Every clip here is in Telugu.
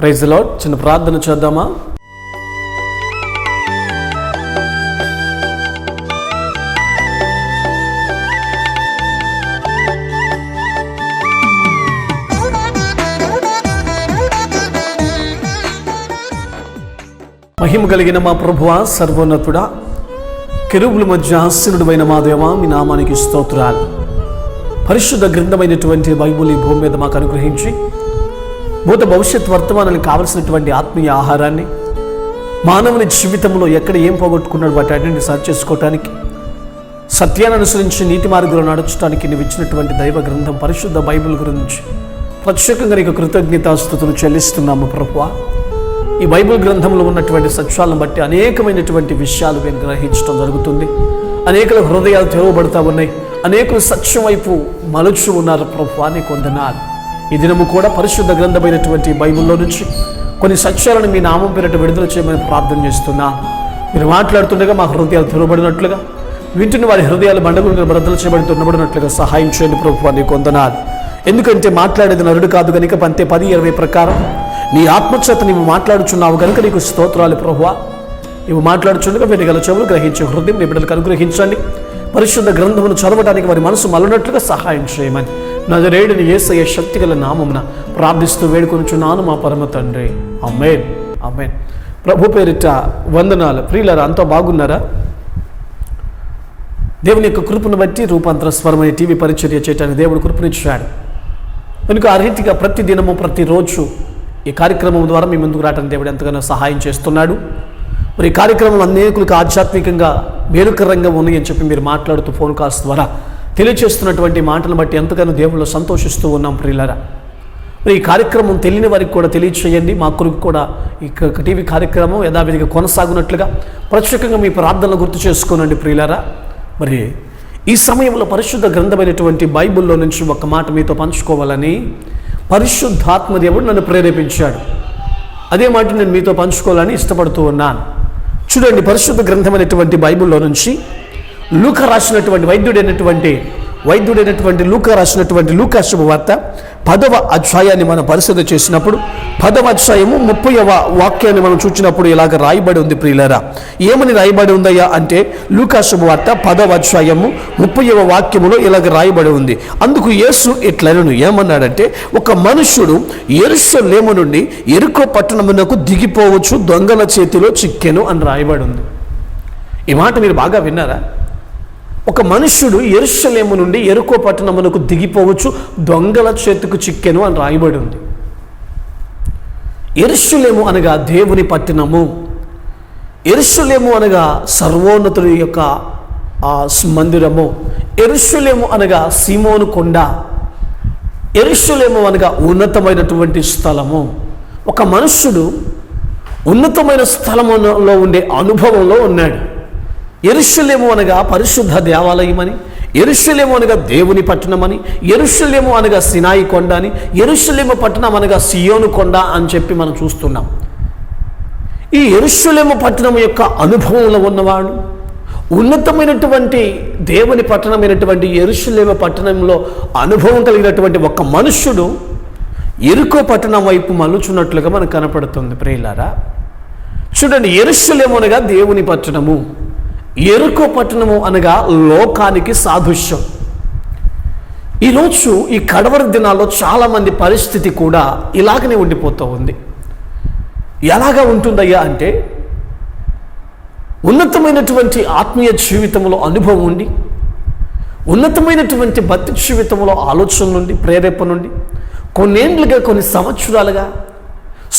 Praise the lord. చిన్న ప్రార్థన చేద్దామా? మహిమ కలిగిన మా ప్రభువా, సర్వోన్నతుడా, కెరూబుల మధ్య ఆసీనుడైన మా దేవా, మీ నామానికి స్తోత్రాలు. పరిశుద్ధ గ్రంథమైనటువంటి బైబిల్ ఈ భూమి మీద మాకు అనుగ్రహించి భూత భవిష్యత్ వర్తమానానికి కావలసినటువంటి ఆత్మీయ ఆహారాన్ని మానవుని జీవితంలో ఎక్కడ ఏం పోగొట్టుకున్నాడు వాటి అన్నింటిని సరి చేసుకోవటానికి, సత్యాన్ని అనుసరించి నీతి మార్గంలో నడచడానికి నువ్వు ఇచ్చినటువంటి దైవ గ్రంథం పరిశుద్ధ బైబిల్ గురించి ప్రత్యేకంగా నీకు కృతజ్ఞతాస్తుతులు చెల్లిస్తున్నాము ప్రభువా. ఈ బైబిల్ గ్రంథంలో ఉన్నటువంటి సత్యాలను బట్టి అనేకమైనటువంటి విషయాలు మేము గ్రహించడం జరుగుతుంది. అనేకుల హృదయాలు తెరవబడతా ఉన్నాయి, అనేకులు సత్యం వైపు మలుచు ఉన్నారు ప్రభువా, నీకు వందనాలు. ఈ దినము కూడా పరిశుద్ధ గ్రంథమైనటువంటి బైబిల్లో నుంచి కొన్ని సత్యాలను మీ నామం పేరిట విడుదల చేయమని ప్రార్థన చేస్తున్నాను. మీరు మాట్లాడుతుండగా మా హృదయాలు తెరవబడినట్లుగా, వింటున్న వారి హృదయాలు బండగులుగా బద్దలు చేయబడి తున్నబడినట్లుగా సహాయం చేయండి ప్రభువా, నీకు వందనాలు. ఎందుకంటే మాట్లాడేది నరుడు కాదు కనుక పంతే 10:20 ప్రకారం నీ ఆత్మచేత నీవు మాట్లాడుచున్నావు కనుక నీకు స్తోత్రాలు ప్రభువా. నీవు మాట్లాడుచుండగా వినగల చెవులు గ్రహించే హృదయం నీ బిడ్డలకు అనుగ్రహించండి. పరిశుద్ధ గ్రంథమును చదవడానికి వారి మనసు మలనట్లుగా సహాయం చేయమని నజరేయుడిని యేసయ్య శక్తిగల నామమున ప్రార్థిస్తూ వేడుకొనుచున్నాను మా పరమ తండ్రి. ఆమేన్, ఆమేన్. ప్రభు పేరిట వందనాలు. ప్రియులారా, అంతా బాగున్నారా? దేవుని యొక్క కృపను బట్టి రూపాంతర స్వరమైన టీవీ పరిచర్య చేయడానికి దేవుడు కృపనిచ్చాడు కనుక ఆ రీతిగా ప్రతి దినము ప్రతిరోజు ఈ కార్యక్రమం ద్వారా మీ ముందుకు రావడానికి దేవుడు ఎంతగానో సహాయం చేస్తున్నాడు. మరి ఈ కార్యక్రమం అనేకులకు ఆధ్యాత్మికంగా మేలుకరంగా ఉన్నాయి అని చెప్పి మీరు మాట్లాడుతూ ఫోన్ కాల్స్ ద్వారా తెలియజేస్తున్నటువంటి మాటలను బట్టి ఎంతగానో దేవుళ్ళు సంతోషిస్తూ ఉన్నాం ప్రియులారా. మరి ఈ కార్యక్రమం తెలియని వారికి కూడా తెలియచేయండి. మా కొరకు కూడా ఈ టీవీ కార్యక్రమం యథావిధిగా కొనసాగునట్లుగా ప్రత్యేకంగా మీ ప్రార్థనలు గుర్తు చేసుకోనండి ప్రియులారా. మరి ఈ సమయంలో పరిశుద్ధ గ్రంథమైనటువంటి బైబిల్లో నుంచి ఒక మాట మీతో పంచుకోవాలని పరిశుద్ధాత్మ దేవుడు నన్ను ప్రేరేపించాడు. అదే మాట నేను మీతో పంచుకోవాలని ఇష్టపడుతూ ఉన్నాను. చూడండి, పరిశుద్ధ గ్రంథమైనటువంటి బైబిల్లో నుంచి లూకా రాసినటువంటి వైద్యుడైనటువంటి లూకా రాసినటువంటి లూకా శుభవార్త 10వ అధ్యాయాన్ని మనం పరిశోధన చేసినప్పుడు 10వ అధ్యాయము 30వ వాక్యాన్ని మనం చూసినప్పుడు ఇలాగ రాయబడి ఉంది ప్రియులారా. ఏమని రాయబడి ఉందయ్యా అంటే లూకా శుభవార్త 10వ అధ్యాయము 30వ వాక్యములో ఇలాగ రాయబడి ఉంది. అందుకు యేసు ఇట్లనెను, ఏమన్నాడంటే, ఒక మనుష్యుడు యెరూషలేము నుండి యెరికో పట్టణమునకు దిగిపోవచ్చు, దొంగల చేతిలో చిక్కెను అని రాయబడి ఉంది. ఈ మాట మీరు బాగా విన్నారా? ఒక మనుష్యుడు యెరూషలేము నుండి యెరికో పట్టణమునకు దిగిపోవచ్చు, దొంగల చేతికి చిక్కెను అని రాయబడి ఉంది. యెరూషలేము అనగా దేవుని పట్టణము, యెరూషలేము అనగా సర్వోన్నతుడి యొక్క మందిరము, యెరూషలేము అనగా సీమోను కొండ, యెరూషలేము అనగా ఉన్నతమైనటువంటి స్థలము. ఒక మనుష్యుడు ఉన్నతమైన స్థలములో ఉండే అనుభవంలో ఉన్నాడు. యెరూషలేము అనగా పరిశుద్ధ దేవాలయమని, యెరూషలేము అనగా దేవుని పట్టణమని, యెరూషలేము అనగా సినాయి కొండ అని, యెరూషలేము పట్టణం అనగా సియోను కొండ అని చెప్పి మనం చూస్తున్నాం. ఈ యెరూషలేము పట్టణం యొక్క అనుభవంలో ఉన్నవాడు, ఉన్నతమైనటువంటి దేవుని పట్టణమైనటువంటి యెరూషలేము పట్టణంలో అనుభవం కలిగినటువంటి ఒక మనుష్యుడు యెరికో పట్టణం వైపు మలుచున్నట్లుగా మనకు కనపడుతుంది ప్రియులారా. చూడండి, యెరూషలేము అనగా దేవుని పట్టణము, యెరికో పట్టణము అనగా లోకానికి సాదృశ్యం. ఈరోజు ఈ కడవరి దినాల్లో చాలామంది పరిస్థితి కూడా ఇలాగనే ఉండిపోతూ ఉంది. ఎలాగా ఉంటుందయ్యా అంటే, ఉన్నతమైనటువంటి ఆత్మీయ జీవితంలో అనుభవం ఉండి, ఉన్నతమైనటువంటి భక్తి జీవితంలో ఆలోచన నుండి, ప్రేరేపణ నుండి కొన్నేండ్లుగా, కొన్ని సంవత్సరాలుగా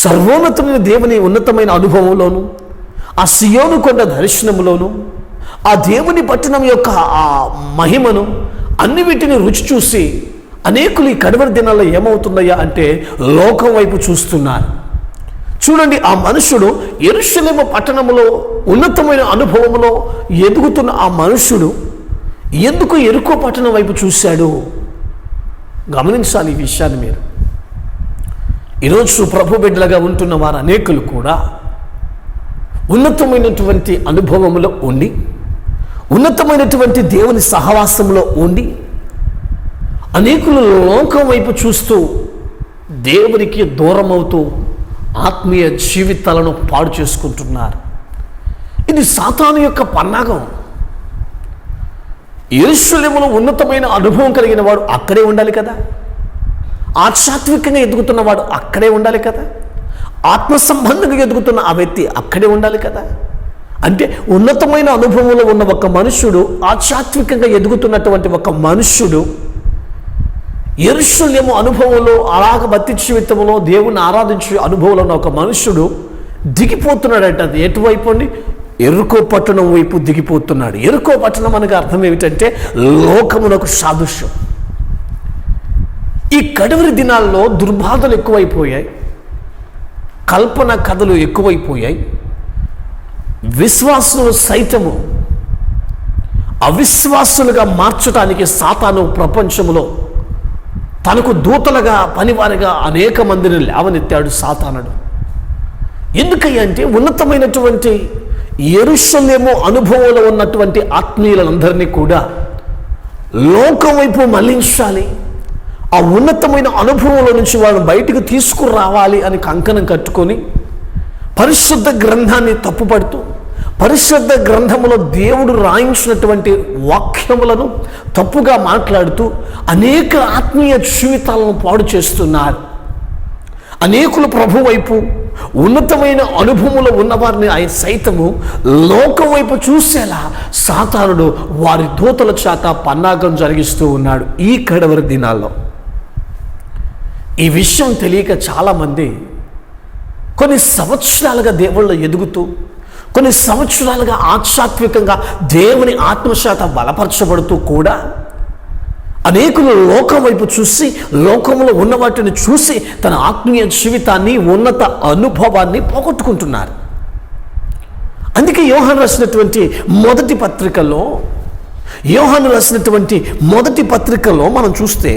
సర్వోన్నతమైన దేవుని ఉన్నతమైన అనుభవంలోను, ఆ సియోను కొండ దర్శనంలోను, ఆ దేవుని పట్టణం యొక్క ఆ మహిమను అన్ని వీటిని రుచి చూసి అనేకులు ఈ కడవరి దినాల్లో ఏమవుతుందయ్యా అంటే లోకం వైపు చూస్తున్నారు. చూడండి, ఆ మనుషుడు యెరూషలేము పట్టణంలో ఉన్నతమైన అనుభవంలో ఎదుగుతున్న ఆ మనుషుడు ఎందుకు యెరికో పట్టణం వైపు చూశాడు? గమనించాలి ఈ విషయాన్ని మీరు. ఈరోజు ప్రభు బిడ్డలుగా ఉంటున్న వారు అనేకులు కూడా ఉన్నతమైనటువంటి అనుభవంలో ఉండి, ఉన్నతమైనటువంటి దేవుని సహవాసంలో ఉండి, అనేకులు లోకం వైపు చూస్తూ దేవునికి దూరం అవుతూ ఆత్మీయ జీవితాలను పాడు చేసుకుంటున్నారు. ఇది సాతాను యొక్క పన్నాగం. యెరూషలేములో ఉన్నతమైన అనుభవం కలిగిన వాడు అక్కడే ఉండాలి కదా, ఆధ్యాత్మికంగా ఎదుగుతున్నవాడు అక్కడే ఉండాలి కదా, ఆత్మ సంబంధంగా ఎదుగుతున్న ఆ వ్యక్తి అక్కడే ఉండాలి కదా. అంటే ఉన్నతమైన అనుభవంలో ఉన్న ఒక మనుష్యుడు, ఆధ్యాత్మికంగా ఎదుగుతున్నటువంటి ఒక మనుష్యుడు యెరూషలేము అనుభవంలో, అలాగ భక్తి జీవితంలో దేవుని ఆరాధించే అనుభవంలో ఉన్న ఒక మనుష్యుడు దిగిపోతున్నాడట. అది ఎటువైపు అండి? ఎరుకో పట్టణం వైపు దిగిపోతున్నాడు. ఎరుకో పట్టణం అనగా అర్థం ఏమిటంటే లోకమునకు సాదృశ్యం. ఈ కడవరి దినాల్లో దుర్బాధలు ఎక్కువైపోయాయి, కల్పన కథలు ఎక్కువైపోయాయి. విశ్వాసులు సైతము అవిశ్వాసులుగా మార్చడానికి సాతాను ప్రపంచంలో తనకు దూతలుగా, పనివారిగా అనేక మందిని లేవనెత్తాడు సాతానుడు. ఎందుకంటే ఉన్నతమైనటువంటి యెరూషలేము అనుభవంలో ఉన్నటువంటి ఆత్మీయులందరినీ కూడా లోకం వైపు మళ్లించాలి, ఆ ఉన్నతమైన అనుభవంలో నుంచి వాళ్ళని బయటకు తీసుకురావాలి అని కంకణం కట్టుకొని పరిశుద్ధ గ్రంథాన్ని తప్పుపడుతూ, పరిశుద్ధ గ్రంథములో దేవుడు రాయించినటువంటి వాక్యములను తప్పుగా మాట్లాడుతూ అనేక ఆత్మీయ జీవితాలను పాడు చేస్తున్నారు. అనేకులు ప్రభు వైపు, ఉన్నతమైన అనుభవంలో ఉన్నవారిని ఆయన సైతము లోకం వైపు చూసేలా సాతానుడు వారి దూతల చేత పన్నాగం జరిగిస్తూ ఉన్నాడు ఈ కడవరి దినాల్లో. ఈ విషయం తెలియక చాలామంది కొన్ని సంవత్సరాలుగా దేవుళ్ళు ఎదుగుతూ, కొన్ని సంవత్సరాలుగా ఆధ్యాత్మికంగా దేవుని ఆత్మశాత బలపరచబడుతూ కూడా అనేకులు లోకం వైపు చూసి, లోకంలో ఉన్న వాటిని చూసి తన ఆత్మీయ జీవితాన్ని, ఉన్నత అనుభవాన్ని పోగొట్టుకుంటున్నారు. అందుకే యోహాను రాసినటువంటి మొదటి పత్రికలో మనం చూస్తే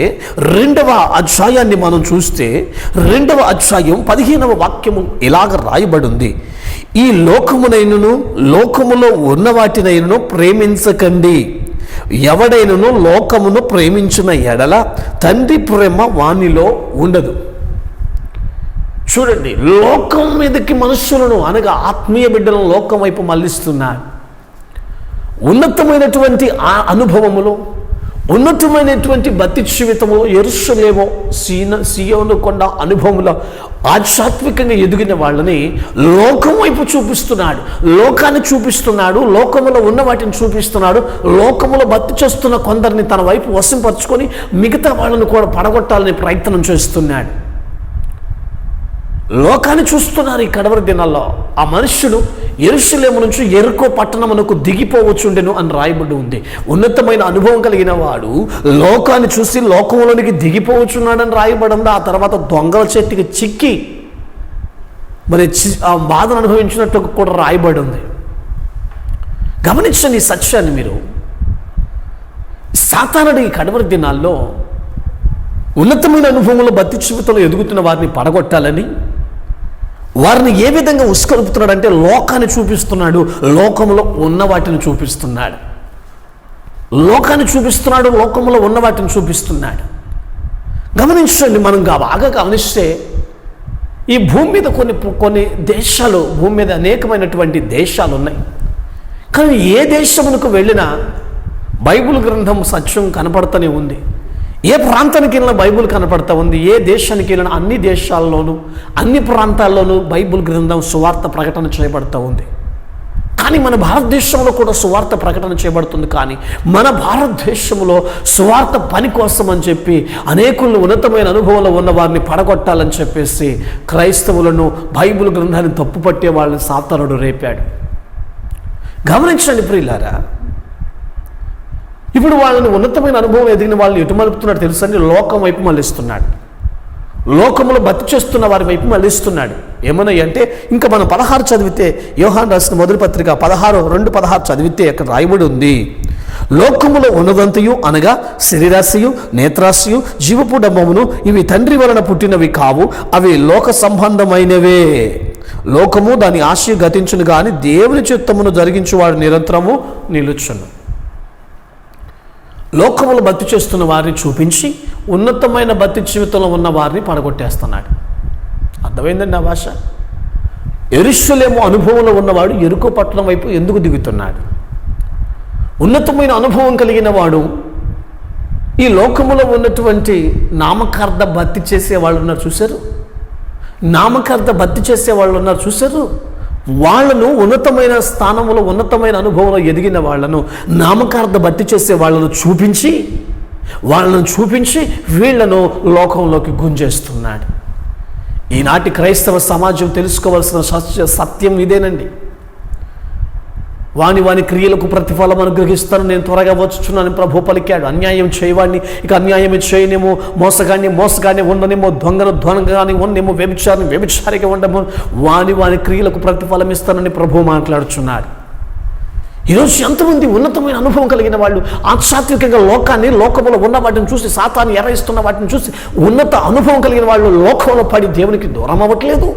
2వ అధ్యాయాన్ని మనం చూస్తే 2వ అధ్యాయం 15వ వాక్యము ఇలాగ రాయబడి ఉంది. ఈ లోకమునైనను లోకములో ఉన్న వాటినైనను ప్రేమించకండి. ఎవడైనను లోకమును ప్రేమించిన ఎడల తండ్రి ప్రేమ వానిలో ఉండదు. చూడండి, లోకం మీదకి మనుషులను అనగా ఆత్మీయ బిడ్డలను లోకం వైపు మళ్ళిస్తున్నారు. ఉన్నతమైనటువంటి ఆ అనుభవములో, ఉన్నతమైనటువంటి భక్తి జీవితంలో, యెరూషలేము సీయోను కొండ అనుభవంలో ఆధ్యాత్మికంగా ఎదిగిన వాళ్ళని లోకం వైపు చూపిస్తున్నాడు, లోకాన్ని చూపిస్తున్నాడు, లోకములో ఉన్న వాటిని చూపిస్తున్నాడు. లోకములో భక్తి చేస్తున్న కొందరిని తన వైపు వశంపరుచుకొని మిగతా వాళ్ళని కూడా పడగొట్టాలని ప్రయత్నం చేస్తున్నాడు. లోకాన్ని చూస్తున్నారు ఈ కడవరి దినాల్లో. ఆ మనుష్యుడు యెరూషలేము నుంచి యెరికో పట్టణమునకు దిగిపోవచ్చుండెను అని రాయబడి ఉంది. ఉన్నతమైన అనుభవం కలిగిన వాడు లోకాన్ని చూసి లోకంలోనికి దిగిపోవచ్చున్నాడని రాయబడి ఉంది. ఆ తర్వాత దొంగల చేతికి చిక్కి మరి ఆ బాధను అనుభవించినట్టు కూడా రాయబడి ఉంది. గమనించండి ఈ సత్యాన్ని మీరు. సాతానుడు ఈ కడవరి దినాల్లో ఉన్నతమైన అనుభవంలో భక్తి జీవితంలో ఎదుగుతున్న వారిని పడగొట్టాలని, వారిని ఏ విధంగా ఉస్కలుపుతున్నాడు అంటే లోకాన్ని చూపిస్తున్నాడు, లోకంలో ఉన్న వాటిని చూపిస్తున్నాడు. లోకాన్ని చూపిస్తున్నాడు, లోకంలో ఉన్న వాటిని చూపిస్తున్నాడు. గమనించండి, మనం బాగా గమనిస్తే ఈ భూమి మీద కొన్ని దేశాలు, భూమి మీద అనేకమైనటువంటి దేశాలు ఉన్నాయి. కానీ ఏ దేశమునకు వెళ్ళినా బైబిల్ గ్రంథం సత్యం కనపడుతూనే ఉంది. ఏ ప్రాంతానికి వెళ్ళినా బైబిల్ కనపడతా ఉంది. ఏ దేశానికి వెళ్ళినా అన్ని దేశాల్లోనూ, అన్ని ప్రాంతాల్లోనూ బైబిల్ గ్రంథం సువార్త ప్రకటన చేయబడుతూ ఉంది. కానీ మన భారతదేశంలో కూడా సువార్త ప్రకటన చేయబడుతుంది. కానీ మన భారతదేశంలో సువార్త పని కోసం అని చెప్పి అనేకులను ఉన్నతమైన అనుభవంలో ఉన్న వారిని పడగొట్టాలని చెప్పేసి క్రైస్తవులను, బైబిల్ గ్రంథాన్ని తప్పుపట్టే వాళ్ళని సాతానుడు రేపాడు. గమనించండి ప్రియులారా, ఇప్పుడు వాళ్ళని ఉన్నతమైన అనుభవం ఎదిగిన వాళ్ళని ఎటు మలుపుతున్నాడు తెలుసండి? లోకం వైపు మళ్ళిస్తున్నాడు. లోకంలో భక్తి చేస్తున్న వారి వైపు మళ్ళిస్తున్నాడు. ఏమన్నా అంటే ఇంకా మనం 16 చదివితే, యోహాను రాసిన మొదటి పత్రిక 2:16 చదివితే అక్కడ రాయబడి ఉంది, లోకములో ఉన్నదంతయు అనగా శరీరాశయు, నేత్రాశయు, జీవపు డమ్మమును ఇవి తండ్రి వలన పుట్టినవి కావు, అవి లోక సంబంధమైనవే. లోకము దాని ఆశ గతించును గాని దేవుని చిత్తమును జరిగించువాడు నిరంతరము నిలుచును. లోకములు భక్తి చేస్తున్న వారిని చూపించి ఉన్నతమైన భక్తి జీవితంలో ఉన్న వారిని పడగొట్టేస్తున్నాడు. అర్థమైందండి ఆ భాష. యెరూషలేము అనుభవంలో ఉన్నవాడు యెరికో పట్టణం వైపు ఎందుకు దిగుతున్నాడు? ఉన్నతమైన అనుభవం కలిగిన వాడు ఈ లోకములో ఉన్నటువంటి నామకార్థ భక్తి చేసే వాళ్ళు ఉన్నారు చూశారు, నామకార్థ భక్తి చేసే వాళ్ళు ఉన్నారు చూశారు. వాళ్ళను ఉన్నతమైన స్థానంలో ఉన్నతమైన అనుభవంలో ఎదిగిన వాళ్ళను నామకార్థ భక్తి చేసే వాళ్ళను చూపించి వీళ్లను లోకంలోకి గుంజేస్తున్నాడు. ఈనాటి క్రైస్తవ సమాజం తెలుసుకోవాల్సిన సత్యం ఇదేనండి. వాని క్రియలకు ప్రతిఫలం అనుగ్రహిస్తాను, నేను త్వరగా వచ్చుచున్నాను ప్రభు పలికాడు. అన్యాయం చేయవాడిని ఇక అన్యాయమే చేయనేమో, మోసగాన్ని ఉండనేమో, దొంగగాని ఉండనేమో, వ్యభిచారిగా ఉండమో, వాని క్రియలకు ప్రతిఫలం ఇస్తానని ప్రభు మాట్లాడుచున్నాడు. ఈరోజు ఎంతమంది ఉన్నతమైన అనుభవం కలిగిన వాళ్ళు ఆధ్యాత్మికంగా లోకంలో ఉన్న వాటిని చూసి, సాతాన్ని ఎరయిస్తున్న వాటిని చూసి ఉన్నత అనుభవం కలిగిన వాళ్ళు లోకంలో పడి దేవునికి దూరం అవ్వట్లేదు.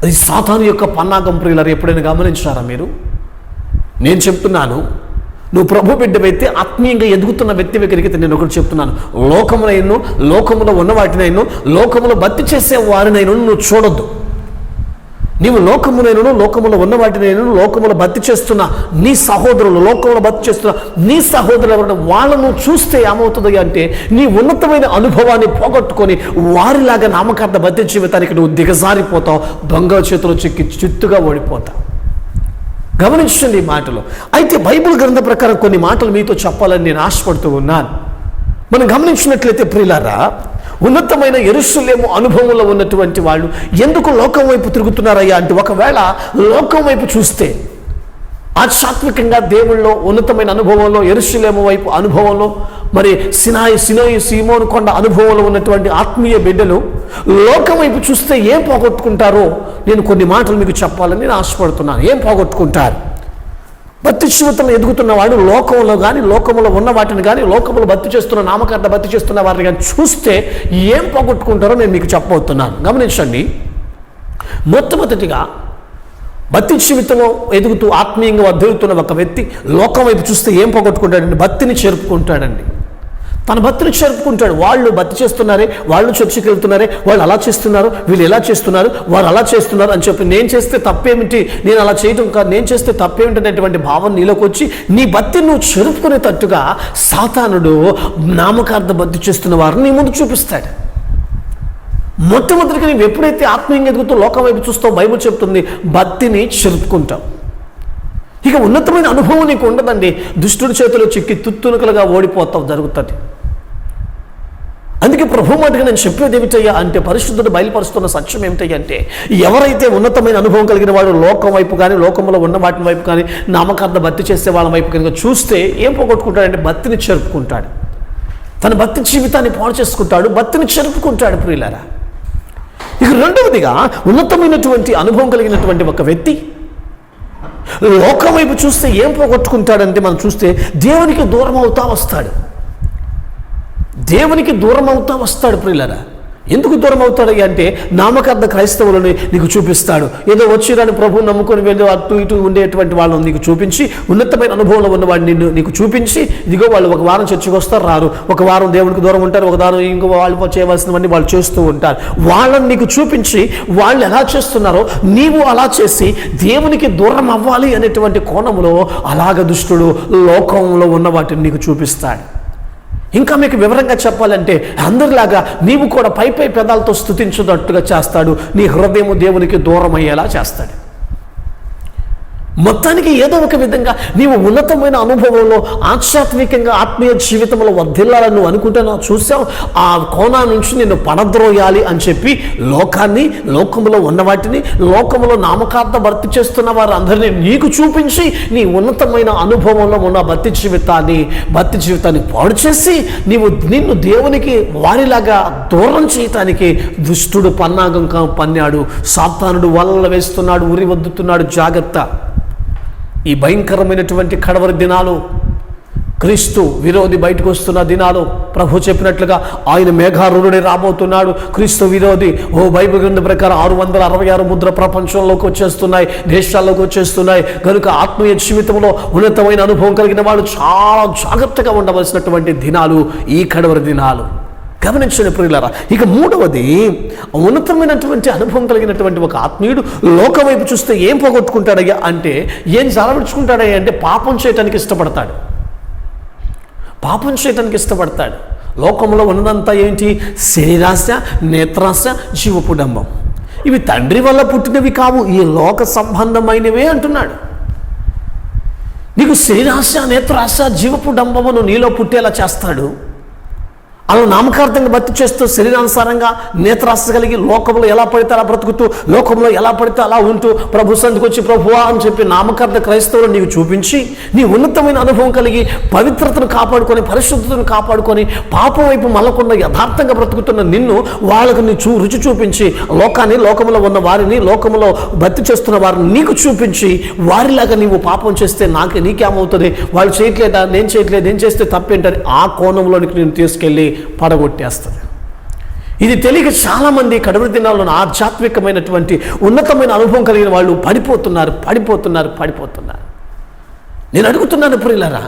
అది సాతాను యొక్క పన్నాగం. ప్రియులారా, ఎప్పుడైనా గమనించారా మీరు? నేను చెప్తున్నాను, నువ్వు ప్రభు బిడ్డవైతే ఆత్మీయంగా ఎదుగుతున్న వ్యక్తి దగ్గరికి నేను ఒకటి చెప్తున్నాను, లోకములో ఉన్న వాటినైనా, లోకములో భక్తి చేసే వారినైనా నువ్వు చూడొద్దు. నీవు లోకములో ఉన్న వాటినైనా, లోకములో భక్తి చేస్తున్న నీ సహోదరులు, లోకంలో భక్తి చేస్తున్న నీ సహోదరులు ఎవరైనా వాళ్ళను చూస్తే ఏమవుతుంది అంటే, నీ ఉన్నతమైన అనుభవాన్ని పోగొట్టుకొని వారిలాగా నామకార్థ భక్తి జీవితానికి నువ్వు దిగజారిపోతావు, దొంగ చేతిలో చిక్కి చిత్తుగా ఓడిపోతావు. గమనించండి ఈ మాటలు. అయితే బైబిల్ గ్రంథ ప్రకారం కొన్ని మాటలు మీతో చెప్పాలని నేను ఆశపడుతూ ఉన్నాను. మనం గమనించినట్లయితే ప్రియులారా, ఉన్నతమైన యెరూషలేము అనుభవంలో ఉన్నటువంటి వాళ్ళు ఎందుకు లోకం వైపు తిరుగుతున్నారయ్యా అంటే, ఒకవేళ లోకం వైపు చూస్తే ఆధ్యాత్మికంగా దేవుళ్ళలో ఉన్నతమైన అనుభవంలో, యెరూషలేము వైపు అనుభవంలో, మరి సీమోను కొండ అనుభవంలో ఉన్నటువంటి ఆత్మీయ బిడ్డలు లోకం వైపు చూస్తే ఏం పోగొట్టుకుంటారో నేను కొన్ని మాటలు మీకు చెప్పాలని నేను ఆశపడుతున్నాను. ఏం పోగొట్టుకుంటారు? భక్తి జీవితంలో ఎదుగుతున్న వాడు లోకంలో కానీ, లోకంలో ఉన్న వాటిని కానీ, లోకంలో భక్తి చేస్తున్న నామకార్థ భక్తి చేస్తున్న వారిని కానీ చూస్తే ఏం పోగొట్టుకుంటారో నేను మీకు చెప్పబోతున్నాను. గమనించండి. మొట్టమొదటిగా భక్తి జీవితంలో ఎదుగుతూ ఆత్మీయంగా వర్ధిల్లుతున్న ఒక వ్యక్తి లోకం వైపు చూస్తే ఏం పోగొట్టుకుంటాడండి? భక్తిని చేరుపుకుంటాడండి. తన భక్తిని చేరుపుకుంటాడు. వాళ్ళు భక్తి చేస్తున్నారే, వాళ్ళు చర్చికి వెళ్తున్నారే, వాళ్ళు అలా చేస్తున్నారు, వీళ్ళు ఎలా చేస్తున్నారు, వారు అలా చేస్తున్నారు అని చెప్పి నేను చేస్తే తప్పేమిటి, నేను అలా చేయటం కాదు, నేను చేస్తే తప్పేమిటి అనేటువంటి భావన నీలోకి వచ్చి నీ భక్తిని నువ్వు చెరుపుకునేటట్టుగా సాతానుడు నామకార్థ భక్తి చేస్తున్న వారిని నీ ముందు చూపిస్తాడు. మొట్టమొదటిగా నువ్వు ఎప్పుడైతే ఆత్మీయంగా ఎదుగుతూ లోకం వైపు చూస్తావు, బైబిల్ చెప్తుంది భక్తిని చెరుపుకుంటావు. ఇక ఉన్నతమైన అనుభవం నీకు ఉండదండి. దుష్టుడి చేతిలో చిక్కి తుత్తునుకలుగా ఓడిపోతావు, జరుగుతుంది. అందుకే ప్రభు మాటగా నేను చెప్పేది ఏమిటయ్యా అంటే, పరిశుద్ధుడు బయలుపరుస్తున్న సత్యం ఏమిటయ్యా అంటే, ఎవరైతే ఉన్నతమైన అనుభవం కలిగిన వాడు లోకం వైపు కానీ, లోకంలో ఉన్న వాటి వైపు కానీ, నామకార్థ భక్తి చేసే వాళ్ళ వైపు కనుక చూస్తే ఏం పోగొట్టుకుంటాడంటే భక్తిని చెరుపుకుంటాడు. తన భక్తి జీవితాన్ని పాడు చేసుకుంటాడు, భక్తిని చెరుపుకుంటాడు. ప్రియులారా, ఇక రెండవదిగా ఉన్నతమైనటువంటి అనుభవం కలిగినటువంటి ఒక వ్యక్తి లోకం వైపు చూస్తే ఏం పోగొట్టుకుంటాడంటే, మనం చూస్తే దేవునికి దూరం అవుతా వస్తాడు. దేవునికి దూరం అవుతా వస్తాడు. ప్రియులారా, ఎందుకు దూరం అవుతాడు అంటే, నామకార్థ క్రైస్తవులని నీకు చూపిస్తాడు. ఏదో వచ్చిరాని ప్రభువు నమ్ముకొని వెళ్ళి అటు ఇటు ఉండేటువంటి వాళ్ళని నీకు చూపించి, ఉన్నతమైన అనుభవంలో ఉన్నవాడిని నీకు చూపించి, ఇదిగో వాళ్ళు ఒక వారం చర్చకు వస్తారు, రారు, ఒక వారం దేవుడికి దూరం ఉంటారు, ఒక వారం ఇంకో వాళ్ళు చేయవలసినవన్నీ వాళ్ళు చేస్తూ ఉంటారు. వాళ్ళని నీకు చూపించి వాళ్ళు ఎలా చేస్తున్నారో నీవు అలా చేసి దేవునికి దూరం అవ్వాలి అనేటువంటి కోణంలో అలాగ దుష్టుడు లోకంలో ఉన్న వాటిని నీకు చూపిస్తాడు. ఇంకా మీకు వివరంగా చెప్పాలంటే, అందరిలాగా నీవు కూడా పై పెదాలతో స్తుతించున్నట్టుగా చేస్తాడు. నీ హృదయము దేవునికి దూరం అయ్యేలా చేస్తాడు. మొత్తానికి ఏదో ఒక విధంగా నీవు ఉన్నతమైన అనుభవంలో ఆధ్యాత్మికంగా ఆత్మీయ జీవితంలో వర్ధిల్లాలని నువ్వు అనుకుంటున్నావు, చూసావు. ఆ కోణా నుంచి నిన్ను పడద్రోయాలి అని చెప్పి లోకాన్ని, లోకంలో ఉన్న వాటిని, లోకంలో నామకార్థ భక్తి చేస్తున్న వారు అందరినీ నీకు చూపించి నీ ఉన్నతమైన అనుభవంలో ఉన్న భక్తి జీవితాన్ని పాడు చేసి నిన్ను దేవునికి వారిలాగా దూరం చేయటానికి దుష్టుడు పన్నాగం పన్నాడు. సాతానుడు వలలు వేస్తున్నాడు, ఉరి వద్దుతున్నాడు. జాగ్రత్త. ఈ భయంకరమైనటువంటి కడవరి దినాలు, క్రీస్తు విరోధి బయటకు వస్తున్న దినాలు, ప్రభు చెప్పినట్లుగా ఆయన మేఘారూఢుడే రాబోతున్నాడు. క్రీస్తు విరోధి బైబిల్ గ్రంథ ప్రకారం 666 ముద్ర ప్రపంచంలోకి వచ్చేస్తున్నాయి, దేశాల్లోకి వచ్చేస్తున్నాయి. కనుక ఆత్మీయ జీవితంలో ఉన్నతమైన అనుభవం కలిగిన వాళ్ళు చాలా జాగ్రత్తగా ఉండవలసినటువంటి దినాలు ఈ కడవరి దినాలు. గమనించండి ప్రియులారా. ఇక మూడవది, ఉన్నతమైనటువంటి అనుభవం కలిగినటువంటి ఒక ఆత్మీయుడు లోకం వైపు చూస్తే ఏం పోగొట్టుకుంటాడయ్యా అంటే, ఏం జాలవిడ్చుకుంటాడయ్యా అంటే పాపం చేయటానికి ఇష్టపడతాడు. పాపం చేయటానికి ఇష్టపడతాడు. లోకంలో ఉన్నదంతా ఏంటి? శరీరాశ, నేత్రాశ, జీవపుడంబం. ఇవి తండ్రి వల్ల పుట్టినవి కావు, ఈ లోక సంబంధమైనవే అంటున్నాడు. నీకు శరీరాశ, నేత్రాశ, జీవపుడంబమును నీలో పుట్టేలా చేస్తాడు. అలా నామకార్థంగా బతి చేస్తూ శరీరానుసారంగా నేత్రాశ కలిగి లోకంలో ఎలా పడితే అలా బ్రతుకుతూ, లోకంలో ఎలా పడితే అలా ఉంటూ ప్రభు సంధికి వచ్చి ప్రభువా అని చెప్పి నామకార్థ క్రైస్తవులు నీకు చూపించి, నీ ఉన్నతమైన అనుభవం కలిగి పవిత్రతను కాపాడుకొని, పరిశుద్ధతను కాపాడుకొని, పాపం వైపు మళ్ళకుండా యథార్థంగా బ్రతుకుతున్న నిన్ను వాళ్ళకు నీ రుచి చూపించి, లోకాన్ని, లోకంలో ఉన్న వారిని, లోకంలో బతి చేస్తున్న వారిని నీకు చూపించి, వారిలాగా నీవు పాపం చేస్తే నీకేమవుతుంది? వాళ్ళు చేయట్లేదా, నేను చేయట్లేదు, నేను చేస్తే తప్పేంటని ఆ కోణంలోనికి నేను తీసుకెళ్ళి పడగొట్టేస్తుంది. ఇది తెలియక చాలామంది కడవరి దినాల్లో ఆధ్యాత్మికమైనటువంటి ఉన్నతమైన అనుభవం కలిగిన వాళ్ళు పడిపోతున్నారు. నేను అడుగుతున్నాను ప్రియులారా,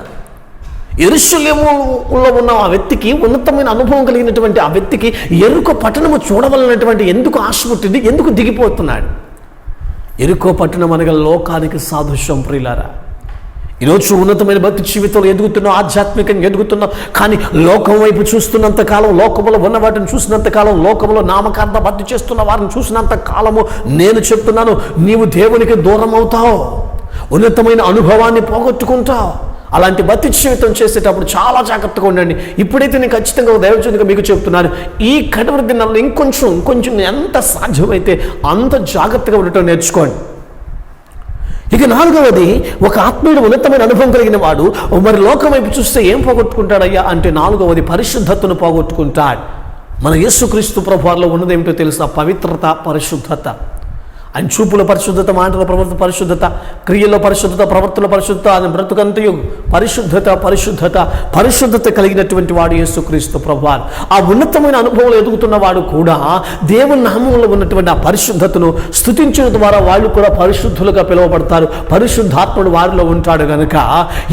యెరూషలేములో ఉన్న ఆ వ్యక్తికి, ఉన్నతమైన అనుభవం కలిగినటువంటి ఆ వ్యక్తికి యెరికో పట్టణము చూడవలనటువంటి ఎందుకు ఆశ పుట్టింది? ఎందుకు దిగిపోతున్నాడు? యెరికో పట్టణం అనగా లోకానికి సాదృశ్యం ప్రియులారా. ఈరోజు ఉన్నతమైన భక్తి జీవితంలో ఎదుగుతున్నావు, ఆధ్యాత్మికంగా ఎదుగుతున్నావు, కానీ లోకం వైపు చూస్తున్నంత కాలం, లోకంలో ఉన్న వాటిని చూసినంత కాలం, లోకంలో నామకార్థ భక్తి చేస్తున్న వారిని చూసినంత కాలము నేను చెప్తున్నాను, నీవు దేవునికి దూరం అవుతావు, ఉన్నతమైన అనుభవాన్ని పోగొట్టుకుంటావు. అలాంటి భక్తి జీవితం చేసేటప్పుడు చాలా జాగ్రత్తగా ఉండండి. ఇప్పుడైతే నేను ఖచ్చితంగా దైవజనుడిగా మీకు చెప్తున్నాను, ఈ కడవరి దినాల్లో ఇంకొంచెం ఎంత సాధ్యమైతే అంత జాగ్రత్తగా ఉండటం నేర్చుకోండి. ఇక నాలుగవది, ఒక ఆత్మీయుడు ఉన్నతమైన అనుభవం కలిగిన వాడు మరి లోకం వైపు చూస్తే ఏం పోగొట్టుకుంటాడయ్యా అంటే, నాలుగవది పరిశుద్ధతను పోగొట్టుకుంటాడు. మన యేసుక్రీస్తు ప్రభువారిలో ఉన్నదేమిటో తెలుసా? పవిత్రత, పరిశుద్ధత. ఆయన చూపుల పరిశుద్ధత, మాటల ప్రవర్తన పరిశుద్ధత, క్రియల్లో పరిశుద్ధత, ప్రవర్తన పరిశుద్ధత, ఆయన బ్రతుకంతయు పరిశుద్ధత కలిగినటువంటి వాడు యేసుక్రీస్తు ప్రభువారు. ఆ ఉన్నతమైన అనుభవంలో ఎదుగుతున్న వాడు కూడా దేవుని నామంలో ఉన్నటువంటి ఆ పరిశుద్ధతను స్తుతించడం ద్వారా వాళ్ళు కూడా పరిశుద్ధులుగా పిలువబడతారు. పరిశుద్ధాత్ముడు వారిలో ఉంటాడు కనుక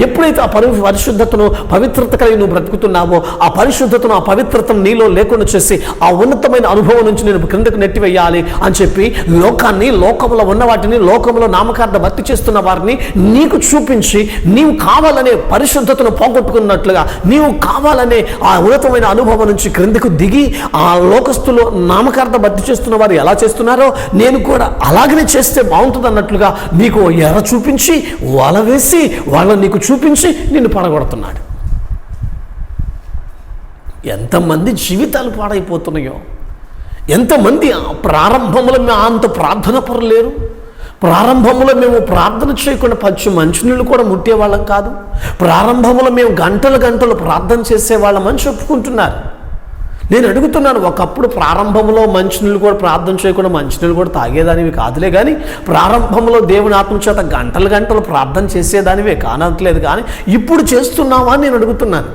ఎప్పుడైతే ఆ పరిశుద్ధతను, పవిత్రత కలిగి నువ్వు బ్రతుకుతున్నావో, ఆ పరిశుద్ధతను, ఆ పవిత్రతను నీలో లేకుండా చేసి ఆ ఉన్నతమైన అనుభవం నుంచి నేను క్రిందకు నెట్టివేయాలి అని చెప్పి లోకాన్ని, లోకంలో ఉన్న వాటిని, లోకంలో నామకార్థ భక్తి చేస్తున్న వారిని నీకు చూపించి, నీవు కావాలనే పరిశుద్ధతను పోగొట్టుకున్నట్లుగా, నీవు కావాలనే ఆ ఉన్నతమైన అనుభవం నుంచి క్రిందకు దిగి ఆ లోకస్తులు నామకార్థ భక్తి చేస్తున్న వారు ఎలా చేస్తున్నారో నేను కూడా అలాగనే చేస్తే బాగుంటుంది అన్నట్లుగా నీకు ఎర చూపించి, వల వేసి, వాళ్ళని నీకు చూపించి నిన్ను పడగొడుతున్నాడు. ఎంతమంది జీవితాలు పాడైపోతున్నాయో, ఎంతమంది ప్రారంభంలో మేము అంత ప్రార్థన పరలేరు. ప్రారంభంలో మేము ప్రార్థన చేయకుండా పచ్చి మంచినీళ్ళు కూడా ముట్టేవాళ్ళం కాదు. ప్రారంభంలో మేము గంటలు ప్రార్థన చేసేవాళ్ళమని చెప్పుకుంటున్నారు. నేను అడుగుతున్నాను, ఒకప్పుడు ప్రారంభంలో మంచినీళ్ళు కూడా ప్రార్థన చేయకుండా మంచినీళ్ళు కూడా తాగేదానివి కాదులే, కానీ ప్రారంభంలో దేవుని ఆత్మచేత గంటలు ప్రార్థన చేసేదానివే కానట్లేదు, కానీ ఇప్పుడు చేస్తున్నావా అని నేను అడుగుతున్నాను.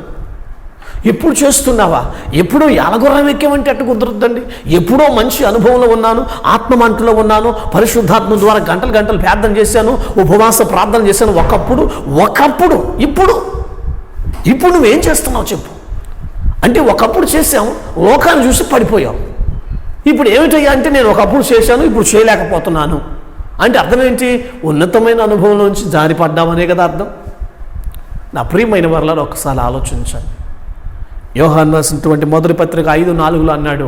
ఎప్పుడు చేస్తున్నావా? ఎప్పుడో యాలగుర్రం ఎక్కేమంటే అట్టు కుదరద్దండి. ఎప్పుడో మంచి అనుభవంలో ఉన్నాను, ఆత్మమంటలో ఉన్నాను, పరిశుద్ధాత్మ ద్వారా గంటలు ప్రార్థన చేశాను, ఉపవాస ప్రార్థన చేశాను ఒకప్పుడు. ఇప్పుడు నువ్వేం చేస్తున్నావు చెప్పు అంటే, ఒకప్పుడు చేసాం, లోకాన్ని చూసి పడిపోయాం. ఇప్పుడు ఏమిటయ్యా అంటే, నేను ఒకప్పుడు చేశాను, ఇప్పుడు చేయలేకపోతున్నాను అంటే అర్థం ఏంటి? ఉన్నతమైన అనుభవంలోంచి జారిపడ్డామనే కదా అర్థం. నా ప్రియమైన వారిలో ఒకసారి ఆలోచించండి. యోహాను రాసినటువంటి మొదటి పత్రిక 5:4 అన్నాడు,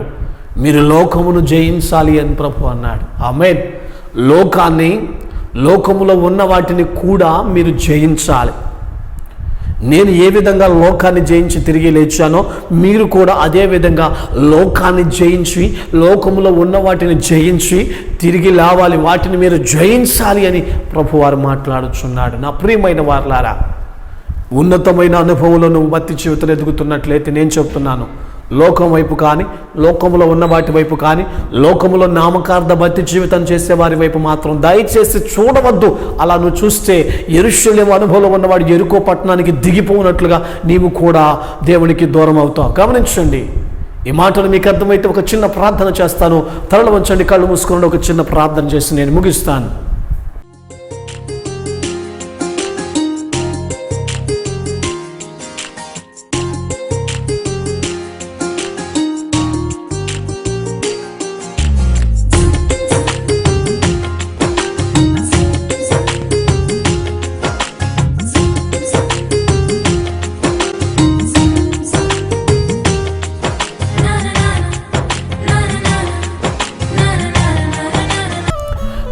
మీరు లోకమును జయించాలి అని ప్రభు అన్నాడు. ఆమేన్. లోకాన్ని, లోకములో ఉన్న వాటిని కూడా మీరు జయించాలి. నేను ఏ విధంగా లోకాన్ని జయించి తిరిగి లేచానో మీరు కూడా అదే విధంగా లోకాన్ని జయించి, లోకములో ఉన్న వాటిని జయించి తిరిగి లేవాలి. వాటిని మీరు జయించాలి అని ప్రభువారు మాట్లాడుచున్నాడు. నా ప్రియమైన వారలారా, ఉన్నతమైన అనుభవంలో నువ్వు భక్తి జీవితంలో ఎదుగుతున్నట్లయితే నేను చెప్తున్నాను, లోకం వైపు కానీ, లోకంలో ఉన్న వాటి వైపు కానీ, లోకంలో నామకార్థ భక్తి జీవితం చేసేవారి వైపు మాత్రం దయచేసి చూడవద్దు. అలా నువ్వు చూస్తే యెరూషలేము అనుభవంలో ఉన్నవాడు యెరికో పట్టణానికి దిగిపోనట్లుగా నీవు కూడా దేవునికి దూరం అవుతావు. గమనించండి. ఈ మాటలు మీకు అర్థమైతే ఒక చిన్న ప్రార్థన చేస్తాను. తలలు వంచండి, కళ్ళు మూసుకొని ఒక చిన్న ప్రార్థన చేసి నేను ముగిస్తాను.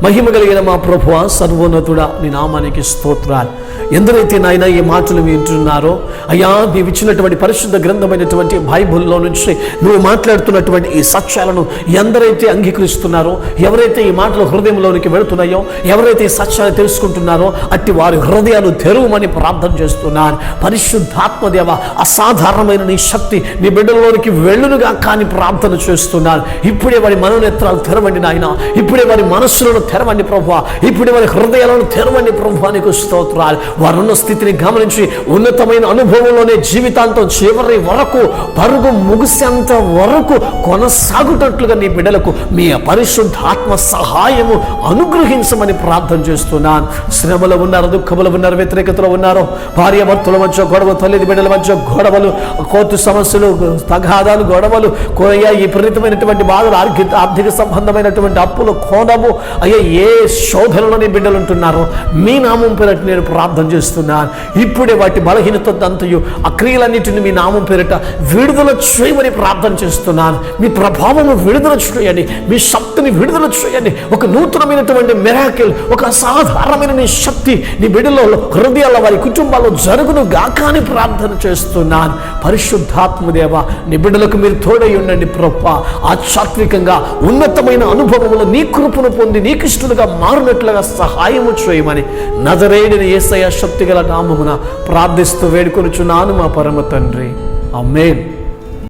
మహిమ కలిగిన మా ప్రభువా, సర్వోన్నతుడా, నీ నామానికి స్తోత్రాలు. ఎందరైతే నాయన ఈ మాటలు వింటున్నారో అయ్యా, నీవు ఇచ్చినటువంటి పరిశుద్ధ గ్రంథమైనటువంటి బైబిల్లో నుంచి నువ్వు మాట్లాడుతున్నటువంటి ఈ సత్యాలను ఎందరైతే అంగీకరిస్తున్నారో, ఎవరైతే ఈ మాటలు హృదయంలోనికి వెళుతున్నాయో, ఎవరైతే ఈ సత్యాన్ని తెలుసుకుంటున్నారో అట్టి వారి హృదయాలు తెరువమని ప్రార్థన చేస్తున్నాను. పరిశుద్ధాత్మదేవ, అసాధారణమైన నీ శక్తి నీ బిడ్డల్లోనికి వెళ్ళునుగా కానీ ప్రార్థన చేస్తున్నాను. ఇప్పుడే వారి మనోనేత్రాలు తెరవండి నాయన, ఇప్పుడే వారి మనస్సులను తెరవండి ప్రభువా, ఇప్పుడే వారి హృదయాలను తెరవండి ప్రభువా, నీకు స్తోత్రాలు. వారున్న స్థితిని గమనించి ఉన్నతమైన అనుభవంలోనే జీవితాంతం చివరి వరకు పరుగు ముగిసేంత వరకు కొనసాగుటట్లుగా నీ బిడ్డలకు మీ పరిశుద్ధాత్మ సహాయము అనుగ్రహించమని ప్రార్థన చేస్తున్నాను. శ్రమలో ఉన్నారు, దుఃఖములు ఉన్నారు, వ్యతిరేకతలో ఉన్నారు, భార్యాభర్తల మధ్య గొడవ, తల్లి బిడ్డల మధ్య గొడవలు, కోర్టు సమస్యలు, తగాదాలు, గొడవలు, ఈ విపరీతమైనటువంటి బాధలు, ఆర్థిక సంబంధమైనటువంటి అప్పులు, కోణము, అయ్యా ఏ శోధనలో నీ బిడ్డలు ఉంటున్నారో మీ నామం పేరట నేను ప్రార్థన చేస్తున్నాను. ఇప్పుడే వాటి బలహీనత అంతయు ఆ క్రియలన్నిటిని మీ నామం పేరిట విడుదల చేయమని ప్రార్థన చేస్తున్నాను. మీ ప్రభావము విడుదల చేయండి, మీ శక్తిని విడుదల చేయండి. ఒక నూతనమైనటువంటి మిరాకిల్, ఒక అసాధారణమైన నీ శక్తి నీ బిడ్డలలో, హృదయాల, వారి కుటుంబాల్లో జరుగును గాక అని ప్రార్థన చేస్తున్నాను. పరిశుద్ధాత్మదేవ, నీ బిడ్డలకు మీరు తోడై ఉండండి ప్రభువా. ఆధ్యాత్మికంగా ఉన్నతమైన అనుభవములు నీ కృపను పొంది నీకిష్టులుగా మారినట్లుగా సహాయము చేయమని నజరేయుడైన యేసయ్య శక్తిగల నామమున ప్రార్థిస్తూ వేడుకొనుచున్నాను మా పరమ తండ్రి. ఆమేన్.